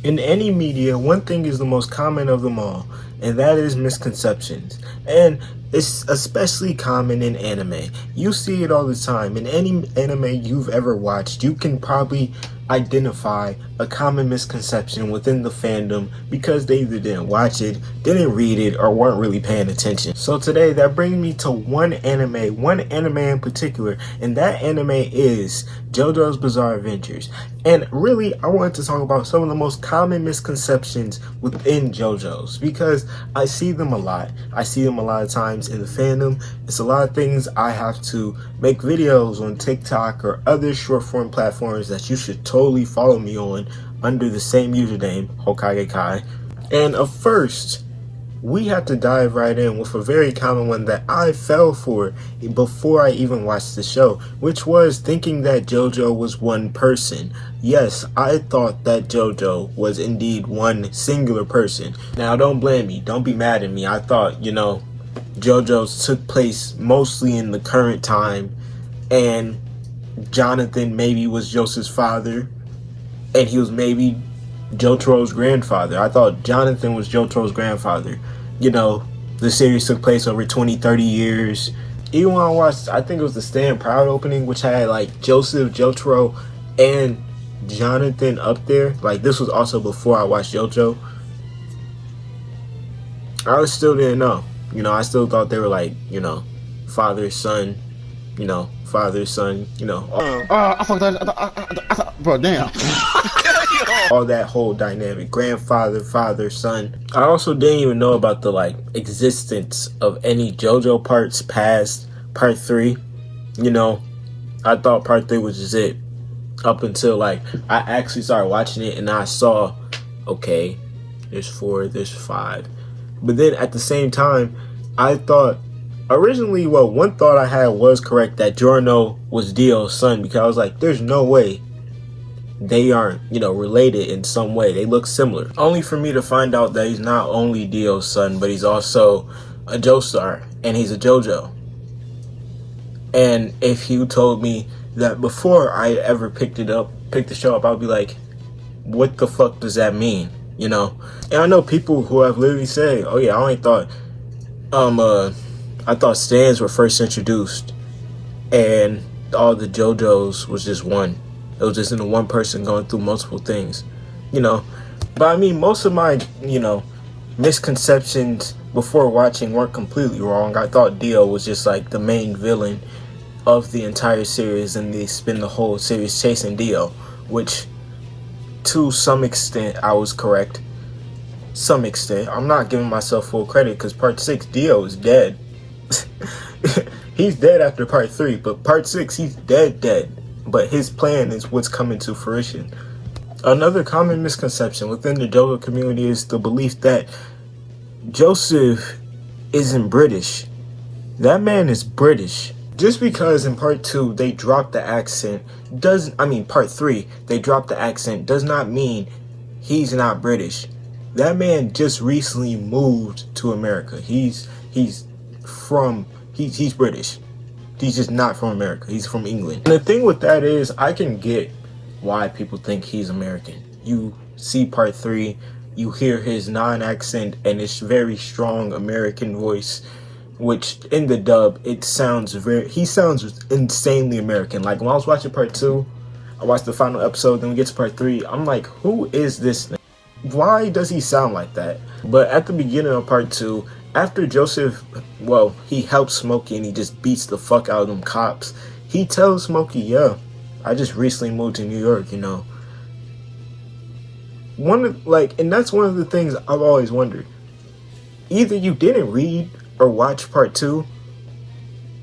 In any media, one thing is the most common of them all, and that is misconceptions. And it's especially common in anime. You see it all the time. In any anime you've ever watched, you can probably identify a common misconception within the fandom because they either didn't watch it, didn't read it, or weren't really paying attention. So today that brings me to one anime in particular, and that anime is JoJo's Bizarre Adventures. And really, I wanted to talk about some of the most common misconceptions within JoJo's because I see them a lot. I see them a lot of times in the fandom. It's a lot of things I have to make videos on TikTok or other short form platforms that you should totally follow me on under the same username, Hokagekhi. And first, we have to dive right in with a very common one that I fell for before I even watched the show, which was thinking that JoJo was one person. Yes, I thought that JoJo was indeed one singular person. Now, don't blame me. Don't be mad at me. I thought, JoJo's took place mostly in the current time, and Jonathan maybe was Joseph's father, and he was maybe Jotaro's grandfather. I thought Jonathan was Jotaro's grandfather. The series took place over 20, 30 years. Even when I watched, I think it was the Stand Proud opening, which had like Joseph, Jotaro, and Jonathan up there. Like, this was also before I watched JoJo. I still didn't know. I still thought they were like, father, son, father, son, I fucked that. Bro, damn. all that whole dynamic, grandfather, father, son. I also didn't even know about the existence of any JoJo parts past part 3. I thought part 3 was just it up until I actually started watching it, and I saw, okay, there's 4, there's 5. But then at the same time, I thought originally, one thought I had was correct, that Giorno was Dio's son, because I was like, there's no way they aren't, related in some way. They look similar. Only for me to find out that he's not only Dio's son, but he's also a Joestar, and he's a JoJo. And if you told me that before I ever picked the show up, I'd be like, what the fuck does that mean? And I know people who have literally said, oh yeah, I only thought, I thought stands were first introduced, and all the JoJos was just one. It was just one person going through multiple things, But I mean, most of my, misconceptions before watching weren't completely wrong. I thought Dio was just the main villain of the entire series, and they spend the whole series chasing Dio, which to some extent I was correct. Some extent. I'm not giving myself full credit because part 6, Dio is dead. He's dead after part 3, but part 6, he's dead. But his plan is what's coming to fruition. Another common misconception within the JoJo community is the belief that Joseph isn't British. That man is British. Just because in part 2 they dropped the accent part 3 they dropped the accent does not mean he's not British. That man just recently moved to America. He's British. He's just not from America. He's from England. And the thing with that is, I can get why people think he's American. You see part 3, you hear his non-accent and his very strong American voice, which in the dub, he sounds insanely American. Like, when I was watching part 2, I watched the final episode, then we get to part 3, I'm like, who is this thing? Why does he sound like that? But at the beginning of part 2, after Joseph, he helps Smokey and he just beats the fuck out of them cops, he tells Smokey, yeah, I just recently moved to New York, And that's one of the things I've always wondered. Either you didn't read or watch part 2,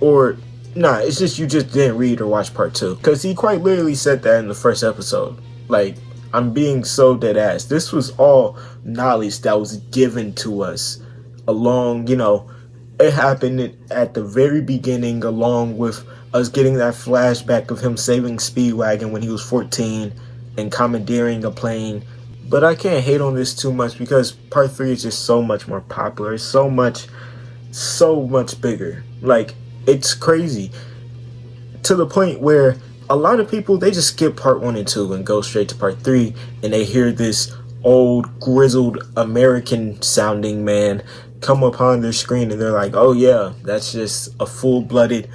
or it's just you just didn't read or watch part 2. Because he quite literally said that in the first episode. I'm being so dead ass. This was all knowledge that was given to us along, it happened at the very beginning, along with us getting that flashback of him saving Speedwagon when he was 14 and commandeering a plane. But I can't hate on this too much because part 3 is just so much more popular. It's so much bigger. It's crazy. To the point where a lot of people, they just skip part 1 and 2 and go straight to part 3, and they hear this old grizzled American sounding man come upon their screen and they're like, oh yeah, that's just a full-blooded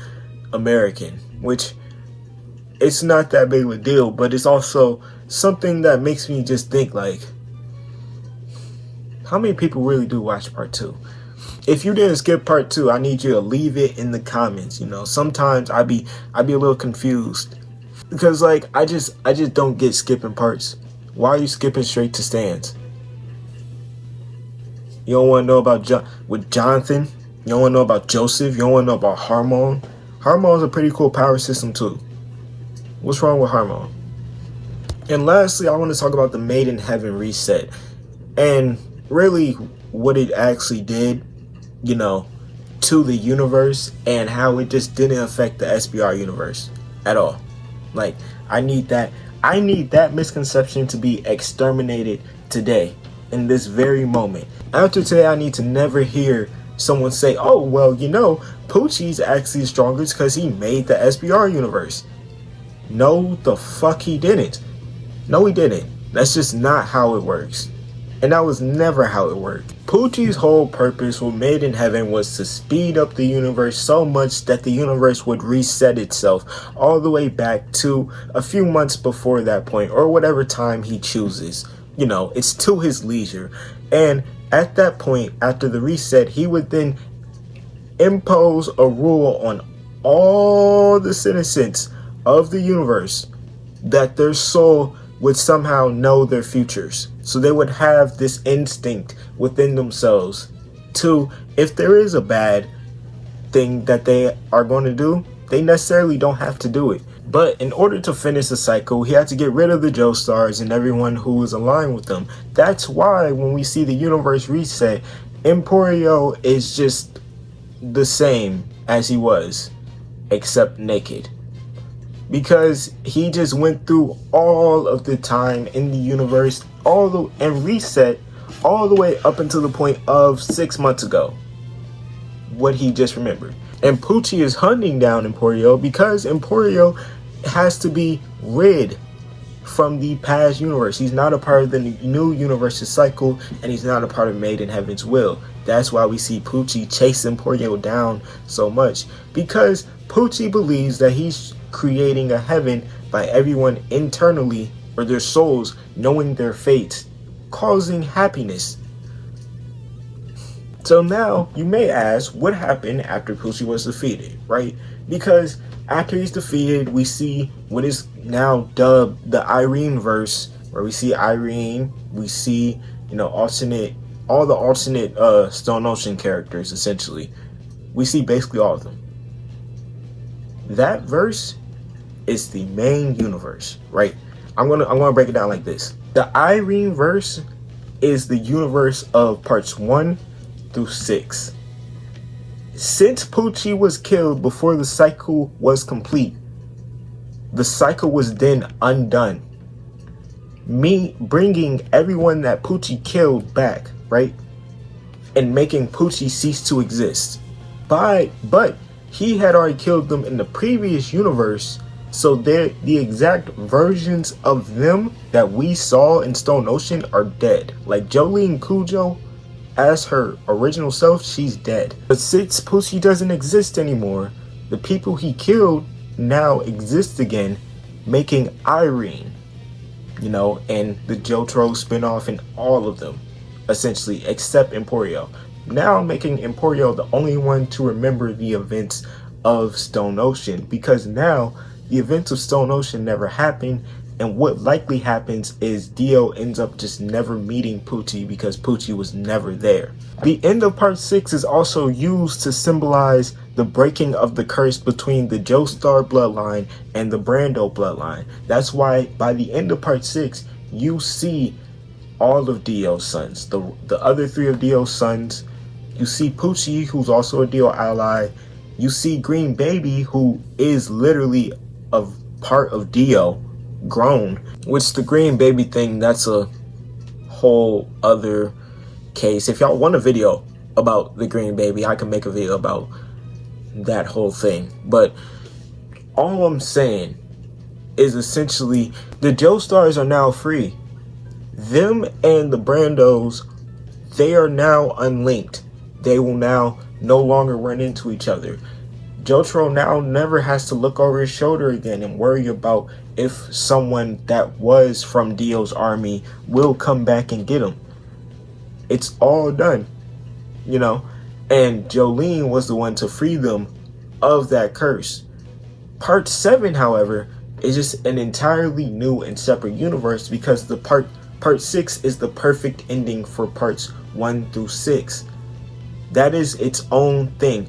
American, which it's not that big of a deal, but it's also something that makes me just think like, how many people really do watch part 2? If you didn't skip part 2, I need you to leave it in the comments. You know, sometimes I be a little confused because like I just don't get skipping parts. Why are you skipping straight to stands? You don't want to know about with Jonathan. You don't want to know about Joseph. You don't want to know about Harmon. Harmon's a pretty cool power system too. What's wrong with Harmon? And lastly, I want to talk about the Made in Heaven reset and really what it actually did, you know, to the universe and how it just didn't affect the SBR universe at all. Like, I need that misconception to be exterminated today, in this very moment. After today, I need to never hear someone say, oh, well, you know, Poochie's actually stronger because he made the SBR universe. No, the fuck he didn't. No, he didn't. That's just not how it works. And that was never how it worked. Poochie's whole purpose with Made in Heaven was to speed up the universe so much that the universe would reset itself all the way back to a few months before that point, or whatever time he chooses. You know, it's to his leisure. And at that point, after the reset, he would then impose a rule on all the citizens of the universe that their soul would somehow know their futures. So they would have this instinct within themselves to, if there is a bad thing that they are going to do, they necessarily don't have to do it. But in order to finish the cycle, he had to get rid of the Joestars and everyone who was aligned with them. That's why when we see the universe reset, Emporio is just the same as he was, except naked. Because he just went through all of the time in the universe, and reset all the way up until the point of 6 months ago. What he just remembered. And Poochie is hunting down Emporio because Emporio has to be rid from the past universe. He's not a part of the new universe's cycle, and he's not a part of Made in Heaven's will. That's why we see Poochie chase Emporio down so much, because Poochie believes that he's creating a heaven by everyone internally, or their souls knowing their fates, causing happiness. So now you may ask, what happened after Poochie was defeated, right? Because after he's defeated, we see what is now dubbed the Irene verse, where we see Irene, we see, you know, all the alternate Stone Ocean characters. Essentially, we see basically all of them. That verse is the main universe, right? I'm gonna break it down like this. The Irene verse is the universe of parts 1 through 6. Since Poochie was killed before the cycle was complete, the cycle was then undone. Me bringing everyone that Poochie killed back, right? And making Poochie cease to exist. But he had already killed them in the previous universe, so the exact versions of them that we saw in Stone Ocean are dead. Like Jolene Cujo, as her original self, she's dead. But since Poochie doesn't exist anymore, the people he killed now exist again, making Irene, you know, and the Jojo spinoff and all of them, essentially, except Emporio. Now making Emporio the only one to remember the events of Stone Ocean, because now the events of Stone Ocean never happened, and what likely happens is Dio ends up just never meeting Poochie because Poochie was never there. The end of part 6 is also used to symbolize the breaking of the curse between the Joestar bloodline and the Brando bloodline. That's why by the end of part 6, you see all of Dio's sons, the other 3 of Dio's sons. You see Poochie, who's also a Dio ally. You see Green Baby, who is literally a part of Dio, grown. Which the Green Baby thing, that's a whole other case. If y'all want a video about the Green Baby, I can make a video about that whole thing. But all I'm saying is essentially the Joestars are now free. Them and the Brandos, they are now unlinked. They will now no longer run into each other. Jotaro now never has to look over his shoulder again and worry about if someone that was from Dio's army will come back and get him. It's all done, you know. And Jolene was the one to free them of that curse. Part 7, however, is just an entirely new and separate universe because the part 6 is the perfect ending for parts 1 through 6. That is its own thing.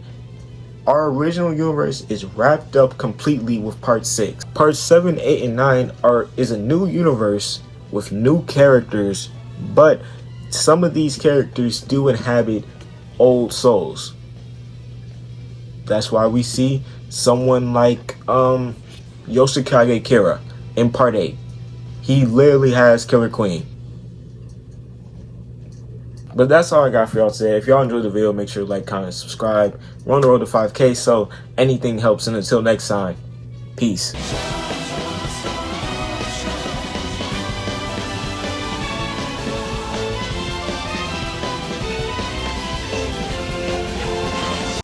Our original universe is wrapped up completely with part 6. Parts 7, 8, and 9 is a new universe with new characters, but some of these characters do inhabit old souls. That's why we see someone like Hokagekhi in part 8. He literally has Killer Queen. But that's all I got for y'all today. If y'all enjoyed the video, make sure to like, comment, subscribe. We're on the road to 5K, so anything helps. And until next time, peace.